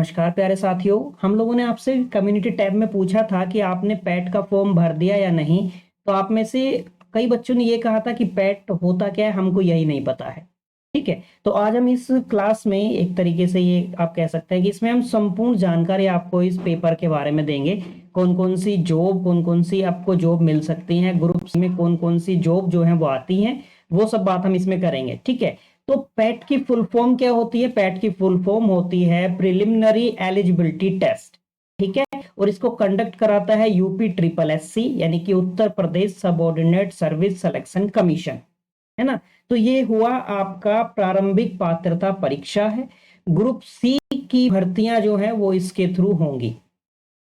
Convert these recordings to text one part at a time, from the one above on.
नमस्कार प्यारे साथियों। हम लोगों ने आपसे कम्युनिटी टैब में पूछा था कि आपने पैट का फॉर्म भर दिया या नहीं। तो आप में से कई बच्चों ने ये कहा था कि पैट होता क्या है, हमको यही नहीं पता है। ठीक है, तो आज हम इस क्लास में एक तरीके से ये आप कह सकते हैं कि इसमें हम संपूर्ण जानकारी आपको इस पेपर के बारे में देंगे। कौन कौन सी जॉब, कौन कौन सी आपको जॉब मिल सकती है, ग्रुप्स में कौन कौन सी जॉब जो है वो आती हैं, वो सब बात हम इसमें करेंगे। ठीक है, तो पैट की फुल फॉर्म क्या होती है? पैट की फुल फॉर्म होती है प्रिलिमिनरी एलिजिबिलिटी टेस्ट। ठीक है, और इसको कंडक्ट कराता है यूपी ट्रिपल एससी यानी कि Uttar Pradesh subordinate service selection commission, है ना। तो ये हुआ आपका प्रारंभिक पात्रता परीक्षा है। ग्रुप सी की भर्तियां जो है वो इसके थ्रू होंगी।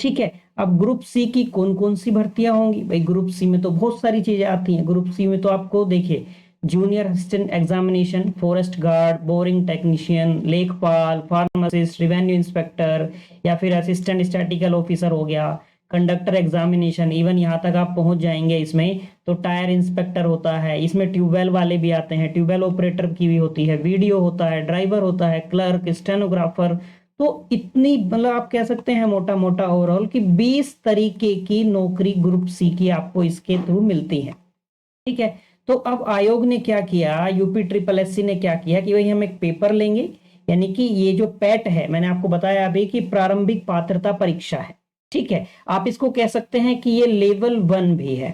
ठीक है, अब ग्रुप सी की कौन कौन सी भर्तियां होंगी? भाई ग्रुप सी में तो बहुत सारी चीजें आती हैं। ग्रुप सी में तो आपको देखिए, junior assistant examination, forest guard, boring technician, लेखपाल, फार्मासिस्ट, रेवेन्यू इंस्पेक्टर या फिर असिस्टेंट स्टैटिकल ऑफिसर हो गया, कंडक्टर एग्जामिनेशन, इवन यहाँ तक आप पहुंच जाएंगे इसमें तो टायर इंस्पेक्टर होता है, इसमें ट्यूबवेल वाले भी आते हैं, ट्यूबवेल ऑपरेटर की भी होती है, वीडियो होता है, ड्राइवर होता है, क्लर्क, स्टेनोग्राफर। तो इतनी मतलब आप कह सकते हैं मोटा मोटा ओवरऑल कि 20 तरीके की नौकरी ग्रुप सी की आपको इसके थ्रू मिलती है। ठीक है, तो अब आयोग ने क्या किया, यूपी ट्रिपल एससी ने क्या किया कि भाई हम एक पेपर लेंगे, यानी कि ये जो पैट है, मैंने आपको बताया अभी कि प्रारंभिक पात्रता परीक्षा है। ठीक है, आप इसको कह सकते हैं कि ये लेवल 1 भी है।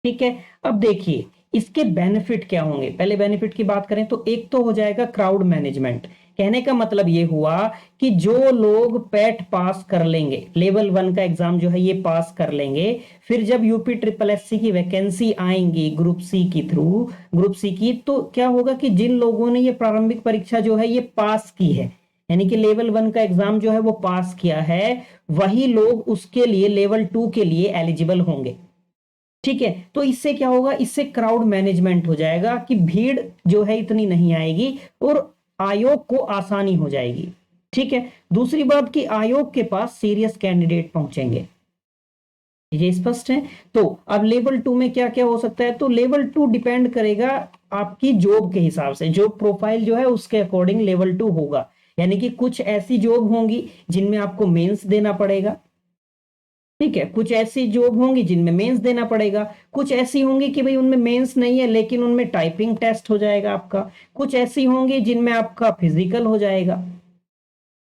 ठीक है, अब देखिए इसके बेनिफिट क्या होंगे। पहले बेनिफिट की बात करें तो एक तो हो जाएगा क्राउड मैनेजमेंट। कहने का मतलब ये हुआ कि जो लोग पैट पास कर लेंगे, लेवल 1 का एग्जाम जो है ये पास कर लेंगे, फिर जब यूपी ट्रिपल एससी की वैकेंसी आएंगी ग्रुप सी की थ्रू, ग्रुप सी की, तो क्या होगा कि जिन लोगों ने ये प्रारंभिक परीक्षा जो है ये पास की है, यानी कि लेवल 1 का एग्जाम जो है वो पास किया है, वही लोग उसके लिए लेवल 2 के लिए एलिजिबल होंगे। ठीक है, तो इससे क्या होगा, इससे क्राउड मैनेजमेंट हो जाएगा कि भीड़ जो है इतनी नहीं आएगी और आयोग को आसानी हो जाएगी। ठीक है, दूसरी बात कि आयोग के पास सीरियस कैंडिडेट पहुंचेंगे। ये स्पष्ट है। तो अब लेवल 2 में क्या क्या हो सकता है? तो लेवल 2 डिपेंड करेगा आपकी जॉब के हिसाब से, जॉब प्रोफाइल जो है उसके अकॉर्डिंग लेवल 2 होगा। यानी कि कुछ ऐसी जॉब होंगी जिनमें आपको मेंस देना पड़ेगा। ठीक है, कुछ ऐसी जॉब होंगी जिनमें मेंस देना पड़ेगा, कुछ ऐसी होंगी कि भाई उनमें मेंस नहीं है लेकिन उनमें टाइपिंग टेस्ट हो जाएगा आपका, कुछ ऐसी होंगी जिनमें आपका फिजिकल हो जाएगा।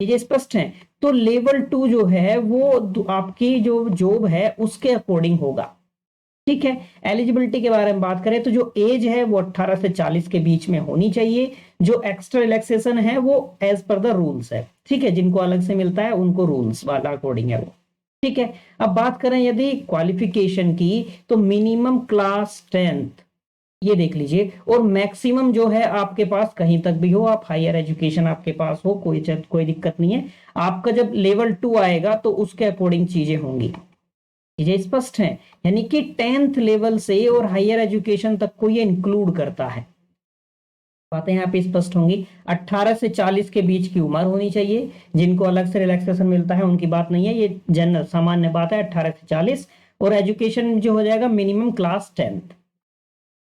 ये स्पष्ट है। तो लेवल 2 जो है वो आपकी जो जॉब है उसके अकॉर्डिंग होगा। ठीक है, एलिजिबिलिटी के बारे में बात करें तो जो एज है वो 18 से 40 के बीच में होनी चाहिए। जो एक्स्ट्रा रिलैक्सेशन है वो एज पर द रूल्स है। ठीक है, जिनको अलग से मिलता है उनको रूल्स वाला अकॉर्डिंग है वो। ठीक है, अब बात करें यदि क्वालिफिकेशन की तो मिनिमम क्लास 10th ये देख लीजिए, और मैक्सिमम जो है आपके पास कहीं तक भी हो, आप हायर एजुकेशन आपके पास हो, कोई दिक्कत नहीं है। आपका जब लेवल 2 आएगा तो उसके अकॉर्डिंग चीजें होंगी। चीजें स्पष्ट हैं, यानी कि 10th लेवल से और हायर एजुकेशन तक को ये इंक्लूड करता है। बातें यहाँ पे स्पष्ट होंगी। 18 से 40 के बीच की उम्र होनी चाहिए। जिनको अलग से रिलैक्सेशन मिलता है उनकी बात नहीं है, ये जनरल सामान्य बात है 18 से 40। और एजुकेशन जो हो जाएगा मिनिमम क्लास 10th।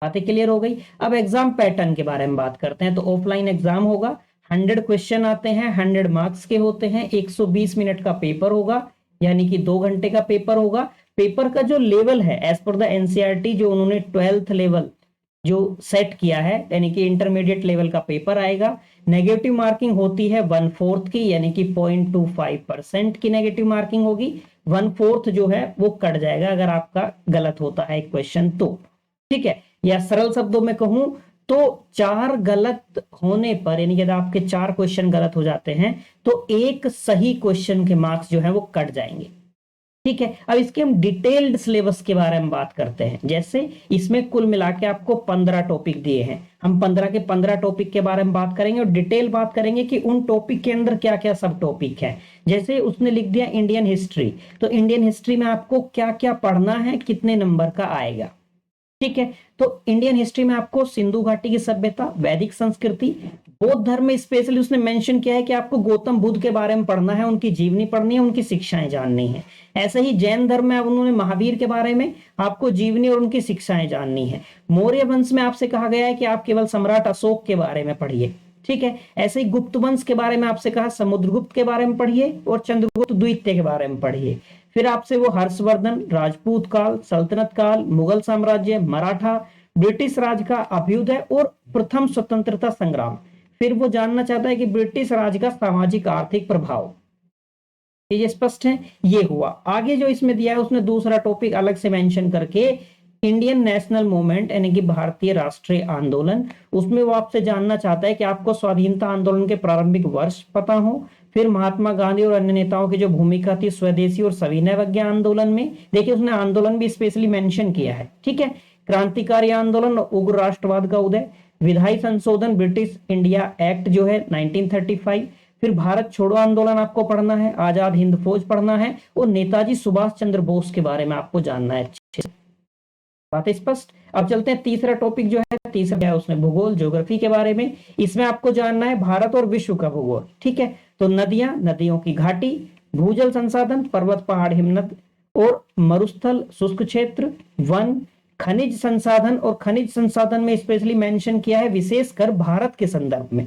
बातें क्लियर हो गई। अब एग्जाम पैटर्न के बारे में बात करते हैं। तो ऑफलाइन एग्जाम होगा, 100 क्वेश्चन आते हैं, 100 मार्क्स के होते हैं, 120 मिनट का पेपर होगा, यानी कि 2 घंटे का पेपर होगा। पेपर का जो लेवल है एज पर द एनसीईआरटी, जो उन्होंने 12th लेवल जो सेट किया है, यानी कि इंटरमीडिएट लेवल का पेपर आएगा। नेगेटिव मार्किंग होती है 1/4 की, यानी कि 0.25% की नेगेटिव मार्किंग होगी। 1/4 जो है वो कट जाएगा अगर आपका गलत होता है क्वेश्चन तो। ठीक है, या सरल शब्दों में कहूं तो 4 गलत होने पर, यानी कि अगर आपके 4 क्वेश्चन गलत हो जाते हैं तो एक सही क्वेश्चन के मार्क्स जो है वो कट जाएंगे। ठीक है, अब इसके हम डिटेल्ड सिलेबस के बारे में बात करते हैं। जैसे इसमें कुल मिला के आपको 15 टॉपिक दिए हैं, हम 15 के 15 टॉपिक के बारे में बात करेंगे और डिटेल बात करेंगे कि उन टॉपिक के अंदर क्या क्या सब टॉपिक है। जैसे उसने लिख दिया इंडियन हिस्ट्री, तो इंडियन हिस्ट्री में आपको क्या क्या पढ़ना है, कितने नंबर का आएगा। ठीक है, तो इंडियन हिस्ट्री में आपको सिंधु घाटी की सभ्यता, वैदिक संस्कृति, बौद्ध धर्म में स्पेशली उसने मेंशन किया है कि आपको गौतम बुद्ध के बारे में पढ़ना है, उनकी जीवनी पढ़नी है, उनकी शिक्षाएं जाननी है। ऐसे ही जैन धर्म में उन्होंने महावीर के बारे में आपको जीवनी और उनकी शिक्षाएं जाननी है। मौर्य वंश में आपसे कहा गया है कि आप केवल सम्राट अशोक के बारे में पढ़िए। ठीक है। ऐसे ही गुप्त वंश के बारे में आपसे कहा, समुद्रगुप्त के बारे में पढ़िए और चंद्रगुप्त द्वितीय के बारे में पढ़िए। फिर आपसे वो हर्षवर्धन, राजपूत काल, सल्तनत काल, मुगल साम्राज्य, मराठा, ब्रिटिश राज का अभ्युदय और प्रथम स्वतंत्रता संग्राम। फिर वो जानना चाहता है कि ब्रिटिश राज का सामाजिक आर्थिक प्रभाव। ये स्पष्ट है, ये हुआ। आगे जो इसमें दिया है उसने दूसरा टॉपिक अलग से मेंशन करके इंडियन नेशनल मूवमेंट यानी कि भारतीय राष्ट्रीय आंदोलन, उसमें वो आपसे जानना चाहता है कि आपको स्वाधीनता आंदोलन के प्रारंभिक वर्ष पता हो। फिर महात्मा गांधी और अन्य नेताओं की जो भूमिका थी स्वदेशी और सविनय अवज्ञा आंदोलन में, देखिए उसने आंदोलन भी स्पेशली मेंशन किया है, ठीक है। क्रांतिकारी आंदोलन और उग्र राष्ट्रवाद का उदय, विधायी संशोधन ब्रिटिश इंडिया एक्ट जो है 1935, फिर भारत छोड़ो आंदोलन आपको पढ़ना है, आजाद हिंद फौज पढ़ना है और नेताजी सुभाष चंद्र बोस के बारे में आपको जानना है अच्छे से। बात स्पष्ट। अब चलते हैं तीसरा टॉपिक जो है, तीसरा क्या है उसमें भूगोल, ज्योग्राफी के बारे में। इसमें आपको जानना है भारत और विश्व का भूगोल, ठीक है। तो नदियां, नदियों की घाटी, भूजल संसाधन, पर्वत पहाड़ हिमनद और मरुस्थल, शुष्क क्षेत्र, वन, खनिज संसाधन। और खनिज संसाधन में स्पेशली मेंशन किया है विशेषकर भारत के संदर्भ में,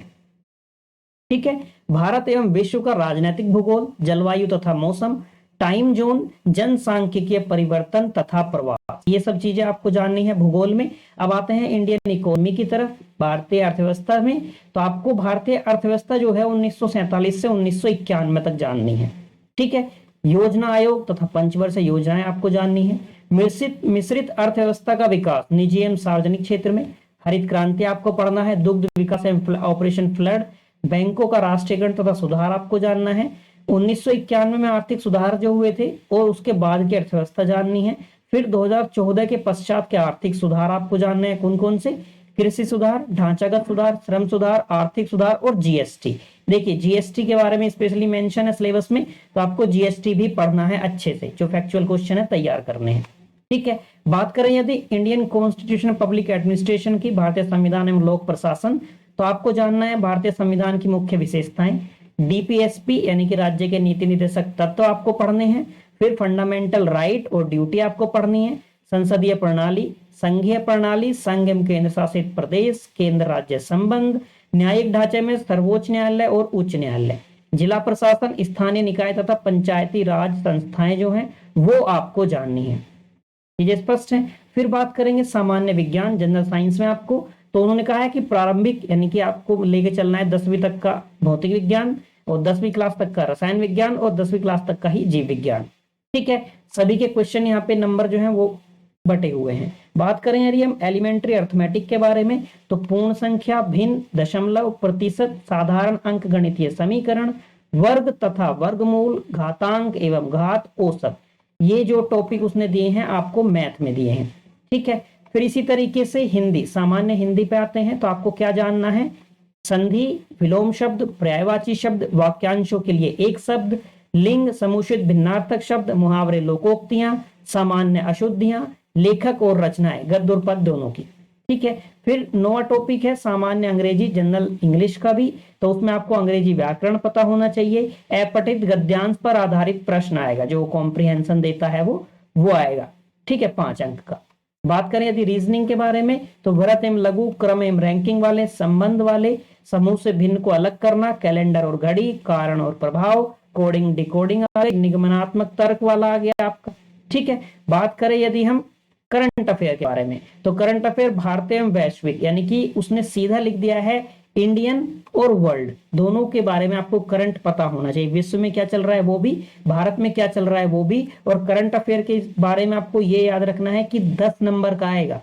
ठीक है। भारत एवं विश्व का राजनीतिक भूगोल, जलवायु तथा मौसम, टाइम जोन, जनसांख्यिकीय परिवर्तन तथा प्रवाह, ये सब चीजें आपको जाननी है भूगोल में। अब आते हैं इंडियन इकोनॉमी की तरफ, भारतीय अर्थव्यवस्था में। तो आपको भारतीय अर्थव्यवस्था जो है 1947 से 1991 तक जाननी है, ठीक है। योजना आयोग तथा पंचवर्षीय योजनाएं आपको जाननी है। मिश्रित अर्थव्यवस्था का विकास निजी एवं सार्वजनिक क्षेत्र में। हरित क्रांति आपको पढ़ना है। दुग्ध विकास एवं ऑपरेशन फ्लड, बैंकों का राष्ट्रीयकरण तथा सुधार आपको जानना है। 1991 में आर्थिक सुधार जो हुए थे और उसके बाद की अर्थव्यवस्था जाननी है। फिर 2014 के पश्चात के आर्थिक सुधार आपको जानने हैं, कौन कौन से, कृषि सुधार, ढांचागत सुधार, श्रम सुधार, आर्थिक सुधार और जीएसटी। देखिए जीएसटी के बारे में स्पेशली मेंशन है सिलेबस में, तो आपको जीएसटी भी पढ़ना है अच्छे से, जो फैक्चुअल क्वेश्चन है तैयार करने हैं, ठीक है। बात करें यदि इंडियन कॉन्स्टिट्यूशन पब्लिक एडमिनिस्ट्रेशन की, भारतीय संविधान एवं लोक प्रशासन, तो आपको जानना है भारतीय संविधान की मुख्य विशेषताएं। डीपीएसपी यानी कि राज्य के नीति निर्देशक तत्व आपको पढ़ने हैं। फिर फंडामेंटल राइट और ड्यूटी आपको पढ़नी है। संसदीय प्रणाली, संघीय प्रणाली, संघ एवं केंद्र शासित प्रदेश, केंद्र राज्य संबंध, न्यायिक ढांचे में सर्वोच्च न्यायालय और उच्च न्यायालय, जिला प्रशासन, स्थानीय निकाय तथा पंचायती राज संस्थाएं जो हैं वो आपको जाननी है, ये स्पष्ट है। फिर बात करेंगे सामान्य विज्ञान, जनरल साइंस में आपको, तो उन्होंने कहा है कि प्रारंभिक यानी कि आपको लेके चलना है 10वीं तक का भौतिक विज्ञान और 10वीं क्लास तक का रसायन विज्ञान और 10वीं क्लास तक का ही जीव विज्ञान, ठीक है। सभी के क्वेश्चन यहाँ पे नंबर जो है वो बटे हुए हैं। बात करें यदि हम एलिमेंट्री अर्थमेटिक के बारे में, तो पूर्ण संख्या, भिन्न, दशमलव, प्रतिशत, साधारण अंक गणितीय समीकरण, वर्ग तथा वर्गमूल, घातांक एवं घात, औसत, ये जो टॉपिक उसने दिए हैं आपको मैथ में दिए हैं, ठीक है। फिर इसी तरीके से हिंदी, सामान्य हिंदी पे आते हैं, तो आपको क्या जानना है, संधि, विलोम शब्द, पर्यायवाची शब्द, वाक्यांशों के लिए एक शब्द, लिंग, समुचित भिन्नार्थक शब्द, मुहावरे, लोकोक्तियां, सामान्य अशुद्धियां, लेखक और रचनाएं, गद्य और पद्य दोनों की, ठीक है। फिर नौवां टॉपिक है सामान्य अंग्रेजी, जनरल इंग्लिश का भी, तो उसमें आपको अंग्रेजी व्याकरण पता होना चाहिए। अपठित गद्यांश पर आधारित प्रश्न आएगा, जो कॉम्प्रिहेंशन देता है वो आएगा, ठीक है, 5 अंक का। बात करें यदि रीजनिंग के बारे में, तो वृहत एवं लघु, क्रम एवं रैंकिंग वाले, संबंध वाले, समूह से भिन्न को अलग करना, कैलेंडर और घड़ी, कारण और प्रभाव, कोडिंग डिकोडिंग, निगमनात्मक तर्क वाला आ गया आपका, ठीक है। बात करें यदि हम करंट अफेयर के बारे में, तो करंट अफेयर भारतीय एवं वैश्विक, यानी कि उसने सीधा लिख दिया है इंडियन और वर्ल्ड दोनों के बारे में आपको करंट पता होना चाहिए। विश्व में क्या चल रहा है वो भी, भारत में क्या चल रहा है वो भी, और करंट अफेयर के बारे में आपको ये याद रखना है कि 10 नंबर का आएगा,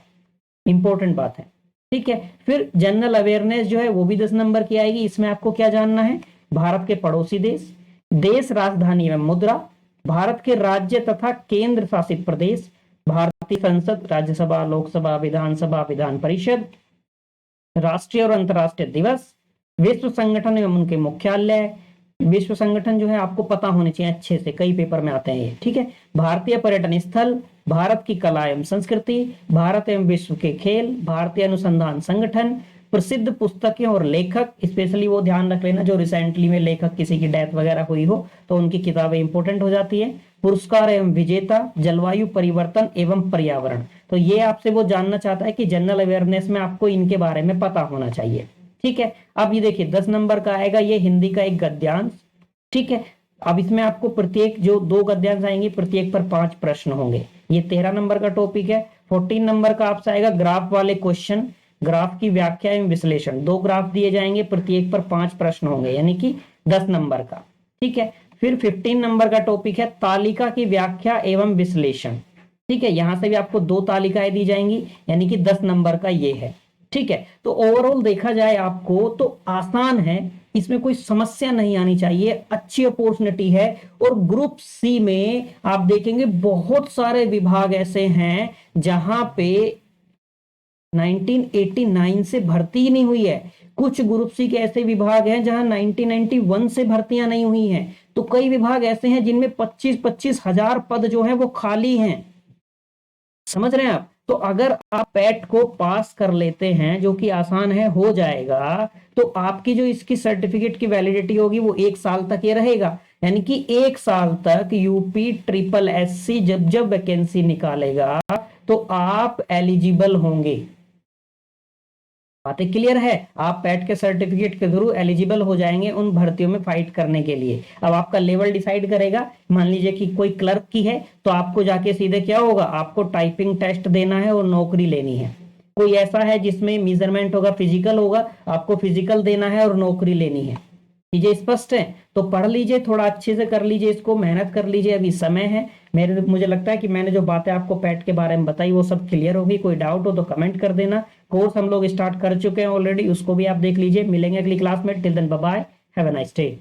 इंपॉर्टेंट बात है, ठीक है। फिर जनरल अवेयरनेस जो है वो भी 10 नंबर की आएगी। इसमें आपको क्या जानना है, भारत के पड़ोसी देश, देश, राजधानी एवं मुद्रा, भारत के राज्य तथा केंद्र शासित प्रदेश, भारतीय संसद, राज्यसभा, लोकसभा, विधानसभा, विधान परिषद, राष्ट्रीय और अंतर्राष्ट्रीय दिवस, विश्व संगठन एवं उनके मुख्यालय, विश्व संगठन जो है आपको पता होने चाहिए अच्छे से, कई पेपर में आते हैं ये, ठीक है। भारतीय पर्यटन स्थल, भारत की कला एवं संस्कृति, भारत एवं विश्व के खेल, भारतीय अनुसंधान संगठन, प्रसिद्ध पुस्तकें और लेखक, स्पेशली वो ध्यान रख लेना जो रिसेंटली में लेखक किसी की डेथ वगैरह हुई हो तो उनकी किताबें इंपॉर्टेंट हो जाती है, पुरस्कार एवं विजेता, जलवायु परिवर्तन एवं पर्यावरण। तो ये आपसे वो जानना चाहता है कि जनरल अवेयरनेस में आपको इनके बारे में पता होना चाहिए, ठीक है। अब ये देखिए 10 नंबर का आएगा ये हिंदी का एक गद्यांश, ठीक है। अब इसमें आपको प्रत्येक जो 2 गद्यांश आएंगे प्रत्येक पर 5 प्रश्न होंगे। ये 13 नंबर का टॉपिक है। 14 नंबर का आपसे आएगा ग्राफ वाले क्वेश्चन, ग्राफ की व्याख्या एवं विश्लेषण। 2 ग्राफ दिए जाएंगे प्रत्येक पर 5 प्रश्न होंगे, यानी कि 10 नंबर का, ठीक है। फिर 15 नंबर का टॉपिक है तालिका की व्याख्या एवं विश्लेषण, ठीक है। यहां से भी आपको 2 तालिकाएं दी जाएंगी, यानी कि 10 नंबर का ये है, ठीक है। तो ओवरऑल देखा जाए आपको तो आसान है, इसमें कोई समस्या नहीं आनी चाहिए, अच्छी अपॉर्चुनिटी है। और ग्रुप सी में आप देखेंगे बहुत सारे विभाग ऐसे हैं जहां पे 1989 से भर्ती ही नहीं हुई है। कुछ ग्रुप सी के ऐसे विभाग हैं जहां 1991 से भर्तियां नहीं हुई हैं। तो कई विभाग ऐसे हैं जिनमें 25-25 हजार पद जो है वो खाली हैं। समझ रहे हैं आप? तो अगर आप पैट को पास कर लेते हैं, जो कि आसान है, हो जाएगा, तो आपकी जो इसकी सर्टिफिकेट की वैलिडिटी होगी वो 1 साल तक ये रहेगा। यानी कि 1 साल तक यूपी ट्रिपल एससी जब जब वैकेंसी निकालेगा तो आप एलिजिबल होंगे। बातें क्लियर है? आप पैट के सर्टिफिकेट के थ्रू एलिजिबल हो जाएंगे उन भर्तियों में फाइट करने के लिए। अब आपका लेवल डिसाइड करेगा। मान लीजिए कि कोई क्लर्क की है तो आपको जाके सीधे क्या होगा, आपको टाइपिंग टेस्ट देना है और नौकरी लेनी है। कोई ऐसा है जिसमें मेजरमेंट होगा, फिजिकल होगा, आपको फिजिकल देना है और नौकरी लेनी है। चीजें स्पष्ट है? तो पढ़ लीजिए, थोड़ा अच्छे से कर लीजिए, इसको मेहनत कर लीजिए, अभी समय है। मुझे लगता है कि मैंने जो बातें आपको पैट के बारे में बताई वो सब क्लियर होगी। कोई डाउट हो तो कमेंट कर देना। कोर्स हम लोग स्टार्ट कर चुके हैं ऑलरेडी, उसको भी आप देख लीजिए। मिलेंगे अगली क्लास में। Till then bye bye, have a nice day.